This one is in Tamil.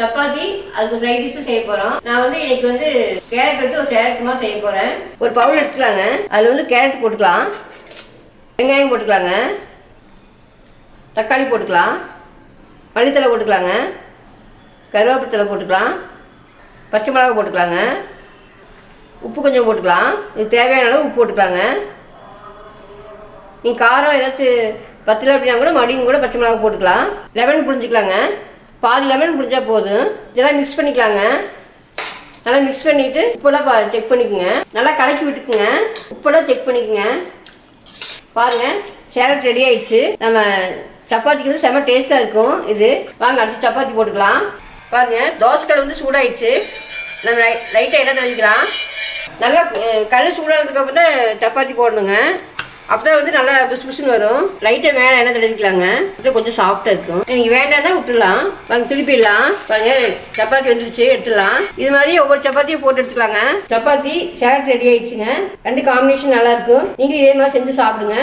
சப்பாத்தி அதுக்கு சைட் டிஷ் செய்ய போறோம். நான் வந்து இன்னைக்கு வந்து கேரட் வச்சு ஒரு சேலட் மாதிரி செய்ய போறேன். ஒரு பவுல் எடுத்துக்கலாங்க. அதுல வந்து கேரட் போட்டுக்கலாம், வெங்காயம் போட்டுக்கலாங்க, தக்காளி போட்டுக்கலாம், மல்லித்தலை போட்டுக்கலாங்க, கருவேப்பிலை தலை போட்டுக்கலாம், பச்சை மிளகாய் போட்டுக்கலாங்க, உப்பு கொஞ்சம் போட்டுக்கலாம். இது தேவையான அளவு உப்பு போட்டுக்கலாங்க. நீங்கள் காரம் ஏதாச்சும் பத்தலை அப்படின்னா கூட மடியும் கூட பச்சை மிளகாய் போட்டுக்கலாம். லெமன் புழிஞ்சிக்கலாங்க, பாதி லெமன் புழிஞ்சா போதும். இதெல்லாம் மிக்ஸ் பண்ணிக்கலாங்க. நல்லா மிக்ஸ் பண்ணிவிட்டு உப்பெல்லாம் செக் பண்ணிக்கோங்க. நல்லா கலக்கி விட்டுக்குங்க. உப்பெல்லாம் செக் பண்ணிக்கோங்க. பாருங்கள், சேலட் ரெடி ஆயிடுச்சு. நம்ம சப்பாத்திக்கு வந்து செம்ம டேஸ்ட்டாக இருக்கும் இது. வாங்க அடுத்து சப்பாத்தி போட்டுக்கலாம். பாருங்கள், தோசைக்கல் வந்து சூடாயிடுச்சு. நம்ம லைட்டாக எண்ணெய் தள்ளிக்கலாம். நல்லா கல் சூடானதுக்கப்புறம் தான் சப்பாத்தி போடணுங்க. அப்போ தான் வந்து நல்லா புஷ் புஷ்னு வரும். லைட்டாக மேலே எண்ணெய் தடவிக்கலாங்க. இது கொஞ்சம் சாஃப்டாக இருக்கும். நீங்கள் வேண்டாம்னா விட்டுடலாம். வாங்க திருப்பிடலாம். பாருங்க, சப்பாத்தி வந்துடுச்சு, எடுத்துடலாம். இது மாதிரி ஒவ்வொரு சப்பாத்தியும் போட்டு எடுத்துக்கலாங்க. சப்பாத்தி சேலட் ரெடி ஆயிடுச்சுங்க. ரெண்டு காம்பினேஷன் நல்லா இருக்கும். நீங்களும் இதே மாதிரி செஞ்சு சாப்பிடுங்க.